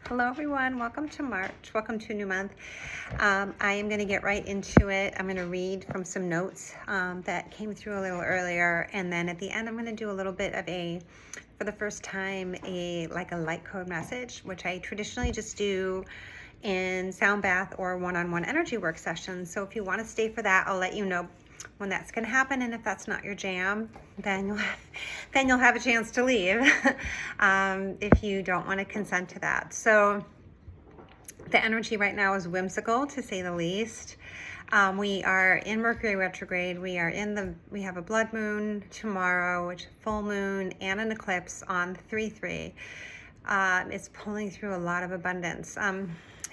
Hello everyone, welcome to March, welcome to a new month. I am going to get right into it. I'm going to read from some notes that came through a little earlier, and then at the end I'm going to do a little bit of for the first time, a light code message, which I traditionally just do in sound bath or one-on-one energy work sessions. So if you want to stay for that, I'll let you know when that's going to happen, and if that's not your jam, then you'll have a chance to leave if you don't want to consent to that. So the energy right now is whimsical, to say the least. We are in Mercury retrograde. We have a blood moon tomorrow, which is full moon, and an eclipse on 3/3. It's pulling through a lot of abundance.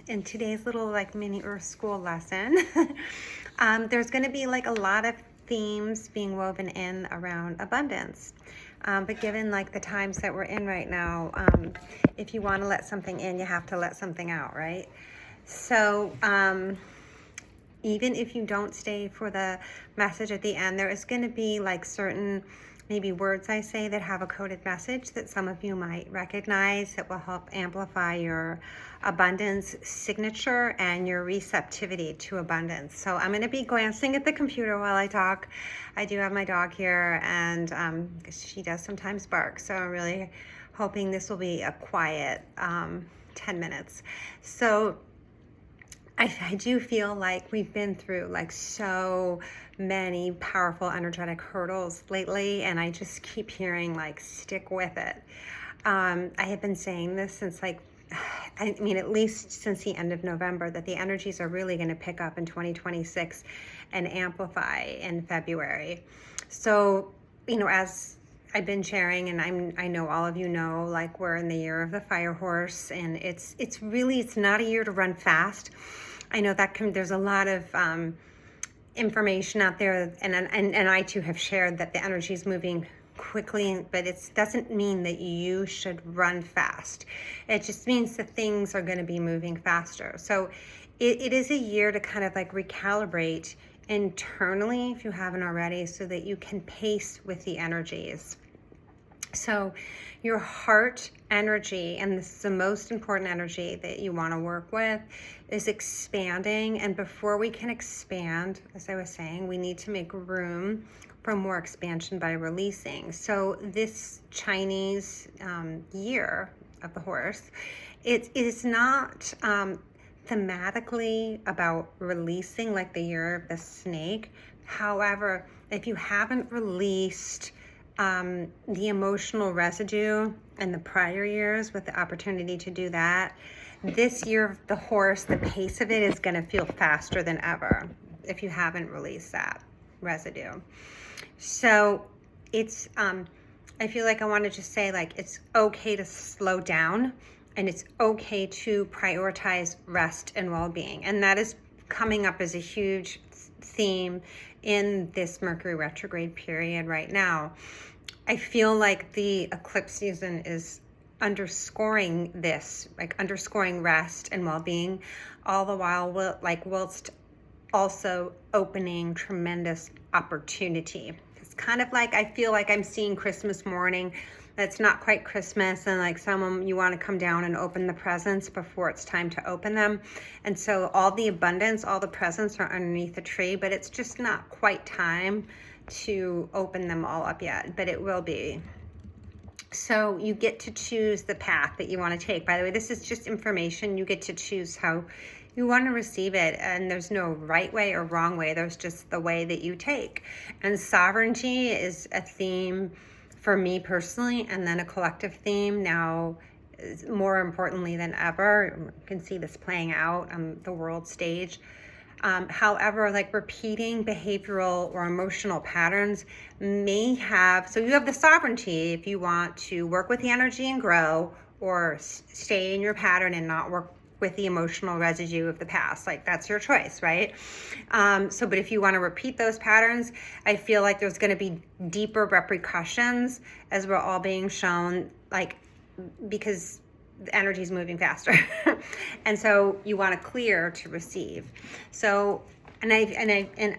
In today's little mini Earth School lesson, there's going to be a lot of themes being woven in around abundance. But given the times that we're in right now, if you want to let something in, you have to let something out, right? So even if you don't stay for the message at the end, there is going to be certain maybe words I say that have a coded message that some of you might recognize that will help amplify your abundance signature and your receptivity to abundance. So I'm going to be glancing at the computer while I talk. I do have my dog here, and she does sometimes bark, so I'm really hoping this will be a quiet 10 minutes. So I do feel like we've been through so many powerful energetic hurdles lately, and I just keep hearing stick with it. I have been saying this since at least since the end of November, that the energies are really going to pick up in 2026 and amplify in February. So, as I've been sharing, and I know all of you know, we're in the year of the fire horse, and it's not a year to run fast. I know that there's a lot of information out there, and I too have shared that the energy is moving quickly, but it doesn't mean that you should run fast. It just means that things are going to be moving faster. So it is a year to kind of recalibrate internally, if you haven't already, so that you can pace with the energies. So your heart energy, and this is the most important energy that you want to work with, is expanding. And before we can expand, as I was saying, we need to make room for more expansion by releasing. So this Chinese year of the horse, it is not thematically about releasing like the year of the snake. However, if you haven't released the emotional residue in the prior years with the opportunity to do that, this year of the horse, the pace of it is going to feel faster than ever if you haven't released that residue. So it's I feel like I want to just say it's okay to slow down, and it's okay to prioritize rest and well-being, and that is coming up as a huge theme in this Mercury retrograde period right now. I feel like the eclipse season is underscoring this, underscoring rest and well-being, all the while whilst also opening tremendous opportunity. It's kind of I feel like I'm seeing Christmas morning that's not quite Christmas, and you want to come down and open the presents before it's time to open them. And so all the abundance, all the presents are underneath the tree, but it's just not quite time to open them all up yet, but it will be. So you get to choose the path that you want to take. By the way, this is just information. You get to choose how you want to receive it, and there's no right way or wrong way. There's just the way that you take. And sovereignty is a theme for me personally, and then a collective theme now, more importantly than ever. You can see this playing out on the world stage. However, repeating behavioral or emotional patterns may have, so you have the sovereignty if you want to work with the energy and grow, or stay in your pattern and not work with the emotional residue of the past. That's your choice, right? But if you want to repeat those patterns, I feel like there's going to be deeper repercussions, as we're all being shown, because the energy is moving faster. And so you want to clear to receive. So, and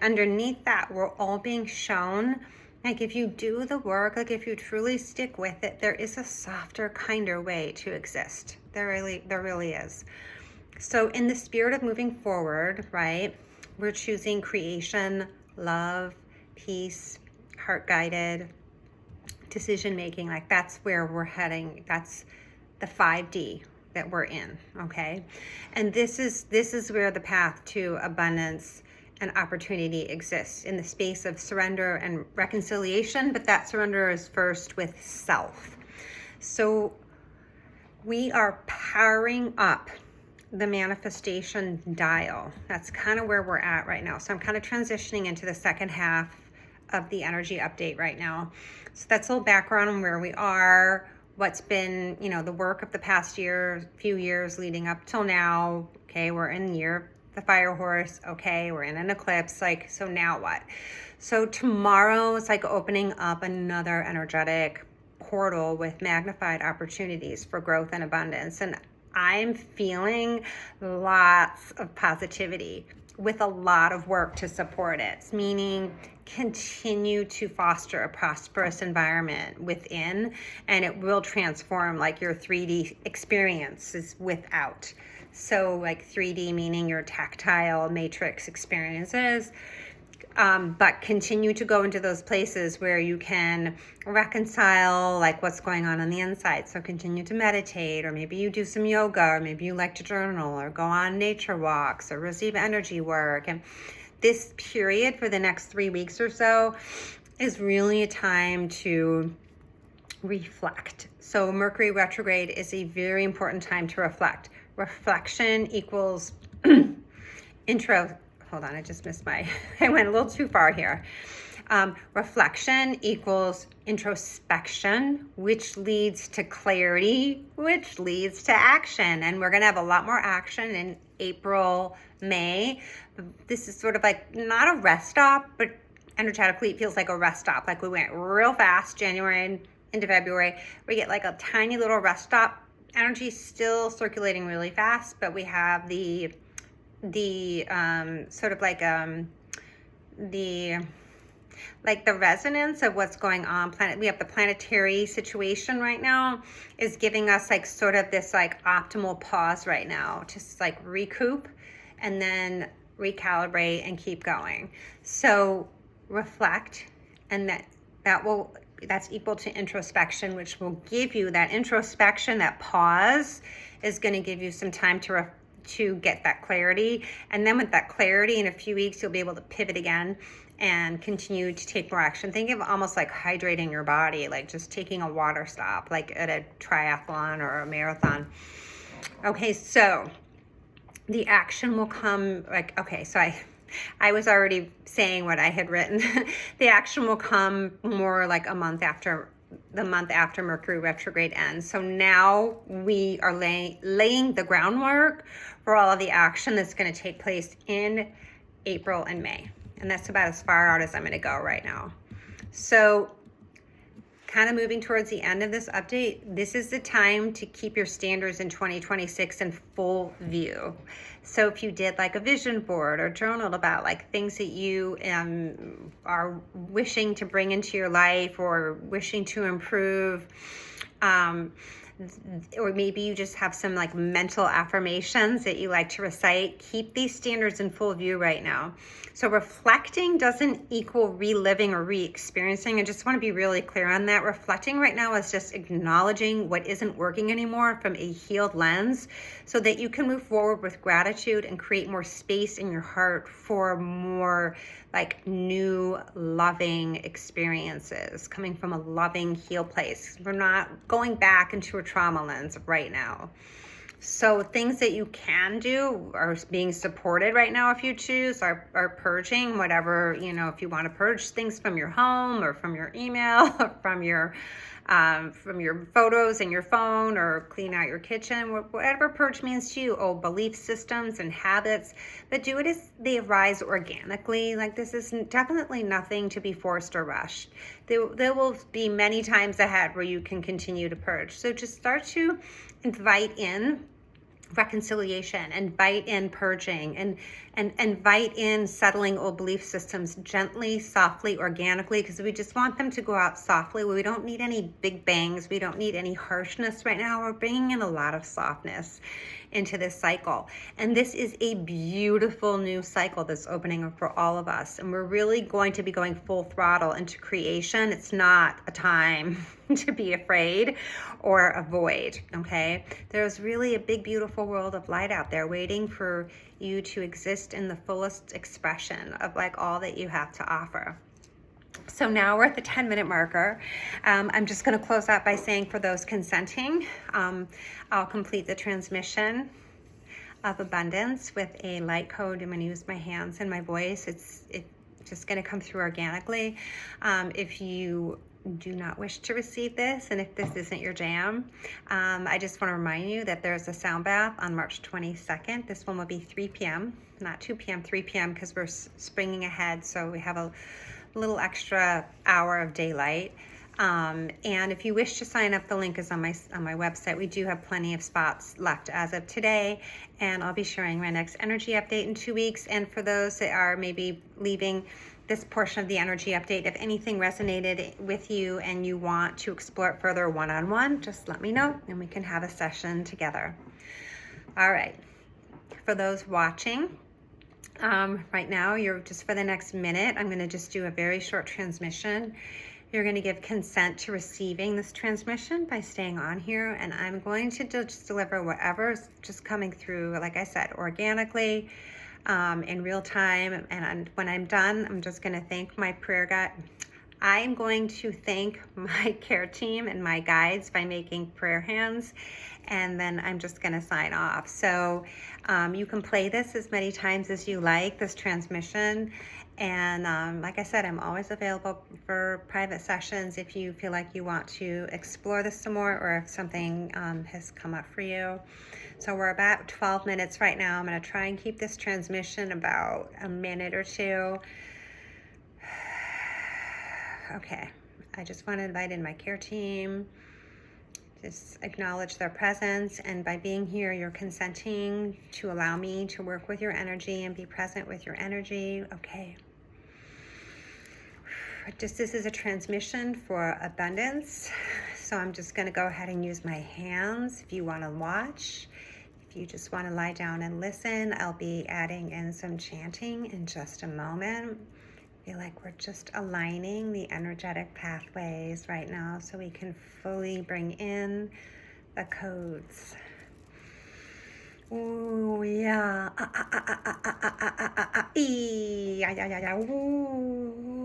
underneath that, we're all being shown, if you do the work, if you truly stick with it, there is a softer, kinder way to exist. There really is. So in the spirit of moving forward, right, we're choosing creation, love, peace, heart-guided decision-making. Like that's where we're heading. That's the 5D that we're in, okay? And this is where the path to abundance and opportunity exists, in the space of surrender and reconciliation, but that surrender is first with self. So we are powering up the manifestation dial. That's kind of where we're at right now. So I'm kind of transitioning into the second half of the energy update right now. So that's a little background on where we are, what's been, the work of the past few years leading up till now. Okay, we're in the year of the fire horse. Okay, we're in an eclipse. Like, so now what? So tomorrow it's like opening up another energetic portal with magnified opportunities for growth and abundance. And I'm feeling lots of positivity with a lot of work to support it, meaning continue to foster a prosperous environment within, and it will transform like your 3D experiences without. So like 3D meaning your tactile matrix experiences, but continue to go into those places where you can reconcile like what's going on the inside. So continue to meditate, or maybe you do some yoga, or maybe you like to journal, or go on nature walks, or receive energy work. And this period for the next 3 weeks or so is really a time to reflect. So Mercury retrograde is a very important time to reflect. Reflection equals hold on, I just missed I went a little too far here. Reflection equals introspection, which leads to clarity, which leads to action. And we're going to have a lot more action in April, May. This is sort of like not a rest stop, but energetically it feels like a rest stop. Like we went real fast January into February. We get like a tiny little rest stop. Energy still circulating really fast, but we have the sort of like the resonance of what's going on we have the planetary situation right now is giving us like sort of this like optimal pause right now to like recoup and then recalibrate and keep going. So reflect, and that's equal to introspection, which will give you that introspection. That pause is going to give you some time to get that clarity. And then with that clarity, in a few weeks, you'll be able to pivot again and continue to take more action. Think of almost like hydrating your body, like just taking a water stop, like at a triathlon or a marathon. Okay, so the action will come so I was already saying what I had written. The action will come more like the month after Mercury retrograde ends. So now we are laying the groundwork for all of the action that's going to take place in April and May. And that's about as far out as I'm going to go right now. So kind of moving towards the end of this update, this is the time to keep your standards in 2026 in full view. So if you did like a vision board or journaled about like things that you are wishing to bring into your life or wishing to improve, or maybe you just have some like mental affirmations that you like to recite, keep these standards in full view right now. So reflecting doesn't equal reliving or re-experiencing. I just want to be really clear on that. Reflecting right now is just acknowledging what isn't working anymore from a healed lens so that you can move forward with gratitude and create more space in your heart for more like new loving experiences coming from a loving, healed place. We're not going back into a trauma lens right now. So things that you can do are being supported right now if you choose, are purging whatever, if you want to purge things from your home or from your email or from your photos in your phone, or clean out your kitchen, whatever purge means to you, old belief systems and habits, but do it as they arise organically. Like this is definitely nothing to be forced or rushed. There will be many times ahead where you can continue to purge. So just start to invite in reconciliation, invite in purging, and invite in settling old belief systems gently, softly, organically, because we just want them to go out softly. We don't need any big bangs. We don't need any harshness right now. We're bringing in a lot of softness into this cycle. And this is a beautiful new cycle that's opening up for all of us. And we're really going to be going full throttle into creation. It's not a time to be afraid or avoid, okay? There's really a big, beautiful world of light out there waiting for you to exist in the fullest expression of like all that you have to offer. So now we're at the 10-minute marker. I'm just going to close out by saying, for those consenting, I'll complete the transmission of abundance with a light code. I'm going to use my hands and my voice. It's just going to come through organically. If you do not wish to receive this, and if this isn't your jam, I just want to remind you that there's a sound bath on March 22nd. This one will be 3 p.m., not 2 p.m., 3 p.m., because we're springing ahead, so we have a little extra hour of daylight. And if you wish to sign up, the link is on my website. We do have plenty of spots left as of today, and I'll be sharing my next energy update in 2 weeks. And for those that are maybe leaving this portion of the energy update, if anything resonated with you and you want to explore it further one-on-one, just let me know and we can have a session together. All right, for those watching, right now, you're just, for the next minute, I'm going to just do a very short transmission. You're going to give consent to receiving this transmission by staying on here, and I'm going to just deliver whatever's just coming through, like I said, organically, in real time. And when I'm done, I'm just going to thank my prayer guide. I'm going to thank my care team and my guides by making prayer hands, and then I'm just going to sign off. So you can play this as many times as you like, this transmission. And like I said, I'm always available for private sessions if you feel like you want to explore this some more, or if something has come up for you. So we're about 12 minutes right now. I'm going to try and keep this transmission about a minute or two. Okay, I just want to invite in my care team. Just acknowledge their presence, and by being here, you're consenting to allow me to work with your energy and be present with your energy. Okay. Just, this is a transmission for abundance, so I'm just going to go ahead and use my hands. If you want to watch, if you just want to lie down and listen, I'll be adding in some chanting in just a moment. I feel like we're just aligning the energetic pathways right now so we can fully bring in the codes. Ooh, yeah. Yeah, yeah, yeah, yeah. Ooh,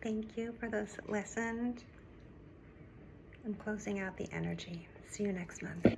Thank you for those that listened. I'm closing out the energy. See you next month.